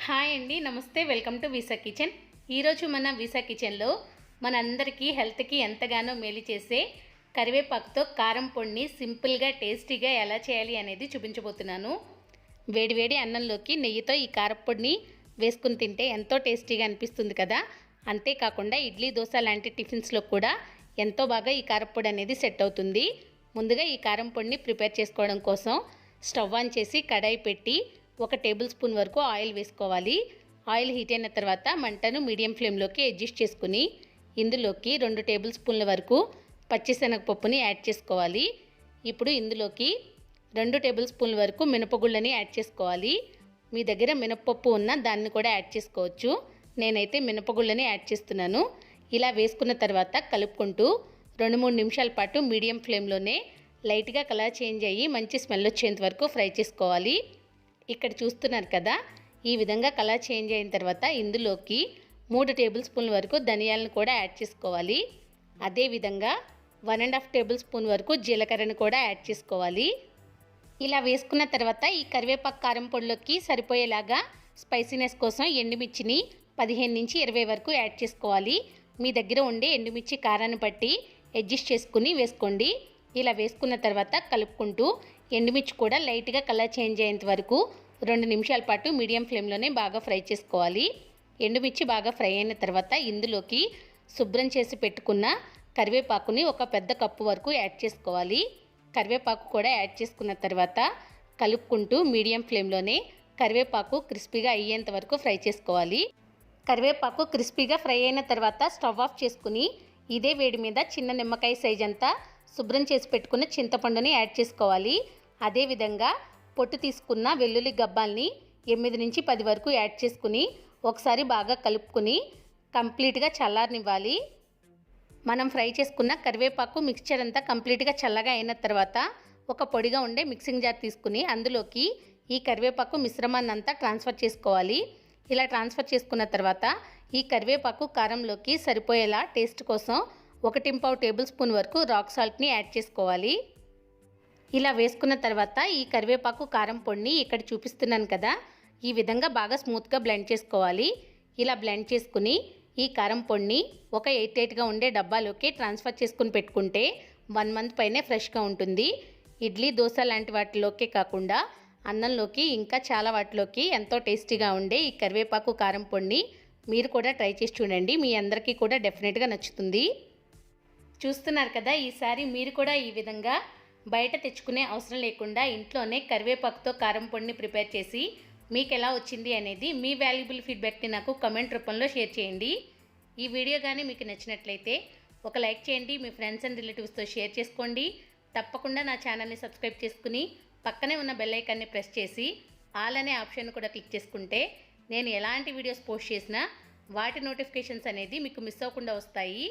Hi అండి, నమస్తే. Welcome to visa kitchen. ఈరోజు మన వీసా కిచెన్లో మనందరికీ హెల్త్కి ఎంతగానో మేలు చేసే కరివేపాకుతో కారం పొడిని సింపుల్గా టేస్టీగా ఎలా చేయాలి అనేది చూపించబోతున్నాను. వేడివేడి అన్నంలోకి నెయ్యితో ఈ కారపొడిని వేసుకుని తింటే ఎంతో టేస్టీగా అనిపిస్తుంది కదా. అంతేకాకుండా ఇడ్లీ, దోశ లాంటి టిఫిన్స్లో కూడా ఎంతో బాగా ఈ కారపొడి అనేది సెట్ అవుతుంది. ముందుగా ఈ కారం పొడిని ప్రిపేర్ చేసుకోవడం కోసం స్టవ్ ఆన్ చేసి కడాయి పెట్టి 1 టేబుల్ స్పూన్ వరకు ఆయిల్ వేసుకోవాలి. ఆయిల్ హీట్ అయిన తర్వాత మంటను మీడియం ఫ్లేమ్లోకి అడ్జస్ట్ చేసుకుని ఇందులోకి 2 టేబుల్ స్పూన్ల వరకు పచ్చిశనగపప్పుని యాడ్ చేసుకోవాలి. ఇప్పుడు ఇందులోకి 2 టేబుల్ స్పూన్ల వరకు మినపగుళ్ళని యాడ్ చేసుకోవాలి. మీ దగ్గర మినపప్పు ఉన్న దాన్ని కూడా యాడ్ చేసుకోవచ్చు. నేనైతే మినపగుళ్ళని యాడ్ చేస్తున్నాను. ఇలా వేసుకున్న తర్వాత కలుపుకుంటూ 2-3 నిమిషాల పాటు మీడియం ఫ్లేమ్లోనే లైట్గా కలర్ చేంజ్ అయ్యి మంచి స్మెల్ వచ్చేంత వరకు ఫ్రై చేసుకోవాలి. ఇక్కడ చూస్తున్నారు కదా, ఈ విధంగా కలర్ చేంజ్ అయిన తర్వాత ఇందులోకి 3 టేబుల్ స్పూన్ల వరకు ధనియాలను కూడా యాడ్ చేసుకోవాలి. అదేవిధంగా 1.5 టేబుల్ స్పూన్ వరకు జీలకర్రను కూడా యాడ్ చేసుకోవాలి. ఇలా వేసుకున్న తర్వాత ఈ కరివేపాకు కారం పొడిలోకి సరిపోయేలాగా స్పైసీనెస్ కోసం ఎండుమిర్చిని 15 నుంచి 20 వరకు యాడ్ చేసుకోవాలి. మీ దగ్గర ఉండే ఎండుమిర్చి కారాన్ని బట్టి అడ్జస్ట్ చేసుకుని వేసుకోండి. ఇలా వేసుకున్న తర్వాత కలుపుకుంటూ ఎండుమిర్చి కూడా లైట్గా కలర్ చేంజ్ అయ్యేంత వరకు 2 నిమిషాల పాటు మీడియం ఫ్లేమ్లోనే బాగా ఫ్రై చేసుకోవాలి. ఎండుమిర్చి బాగా ఫ్రై అయిన తర్వాత ఇందులోకి శుభ్రం చేసి పెట్టుకున్న కరివేపాకుని 1 పెద్ద కప్పు వరకు యాడ్ చేసుకోవాలి. కరివేపాకు కూడా యాడ్ చేసుకున్న తర్వాత కలుపుకుంటూ మీడియం ఫ్లేమ్లోనే కరివేపాకు క్రిస్పీగా అయ్యేంత వరకు ఫ్రై చేసుకోవాలి. కరివేపాకు క్రిస్పీగా ఫ్రై అయిన తర్వాత స్టవ్ ఆఫ్ చేసుకుని ఇదే వేడి మీద చిన్న నిమ్మకాయ సైజ్ అంతా శుభ్రం చేసి పెట్టుకున్న చింతపండుని యాడ్ చేసుకోవాలి. అదేవిధంగా పొట్టు తీసుకున్న వెల్లుల్లి గబ్బాల్ని 8 నుంచి 10 వరకు యాడ్ చేసుకుని ఒకసారి బాగా కలుపుకుని కంప్లీట్గా చల్లారనివ్వాలి. మనం ఫ్రై చేసుకున్న కరివేపాకు మిక్స్చర్ అంతా కంప్లీట్గా చల్లగా అయిన తర్వాత ఒక పొడిగా ఉండే మిక్సింగ్ జార్ తీసుకుని అందులోకి ఈ కరివేపాకు మిశ్రమాన్ని అంతా ట్రాన్స్ఫర్ చేసుకోవాలి. ఇలా ట్రాన్స్ఫర్ చేసుకున్న తర్వాత ఈ కరివేపాకు కారంలోకి సరిపోయేలా టేస్ట్ కోసం 1.5 టేబుల్ స్పూన్ వరకు రాక్ సాల్ట్ని యాడ్ చేసుకోవాలి. ఇలా వేసుకున్న తర్వాత ఈ కరివేపాకు కారం పొడిని ఇక్కడ చూపిస్తున్నాను కదా, ఈ విధంగా బాగా స్మూత్గా బ్లెండ్ చేసుకోవాలి. ఇలా బ్లెండ్ చేసుకుని ఈ కారం పొడిని ఒక 8గా ఉండే డబ్బాలోకి ట్రాన్స్ఫర్ చేసుకుని పెట్టుకుంటే 1 మంత్ పైనే ఫ్రెష్గా ఉంటుంది. ఇడ్లీ, దోశ లాంటి వాటిలోకే కాకుండా అన్నంలోకి ఇంకా చాలా వాటిలోకి ఎంతో టేస్టీగా ఉండే ఈ కరివేపాకు కారం పొడిని మీరు కూడా ట్రై చేసి చూడండి. మీ అందరికీ కూడా డెఫినెట్గా నచ్చుతుంది. చూస్తున్నారు కదా, ఈసారి మీరు కూడా ఈ విధంగా బయట తెచ్చుకునే అవసరం లేకుండా ఇంట్లోనే కరివేపాకుతో కారం పొడిని ప్రిపేర్ చేసి మీకు ఎలా వచ్చింది అనేది మీ వాల్యుబుల్ ఫీడ్బ్యాక్ని నాకు కమెంట్ రూపంలో షేర్ చేయండి. ఈ వీడియో కానీ మీకు నచ్చినట్లయితే ఒక లైక్ చేయండి. మీ ఫ్రెండ్స్ అండ్ రిలేటివ్స్తో షేర్ చేసుకోండి. తప్పకుండా నా ఛానల్ని సబ్స్క్రైబ్ చేసుకుని పక్కనే ఉన్న బెల్ ఐకాన్ని ప్రెస్ చేసి ఆల్ అనే ఆప్షన్ కూడా క్లిక్ చేసుకుంటే నేను ఎలాంటి వీడియోస్ పోస్ట్ చేసినా వాటి నోటిఫికేషన్స్ అనేది మీకు మిస్ అవ్వకుండా వస్తాయి.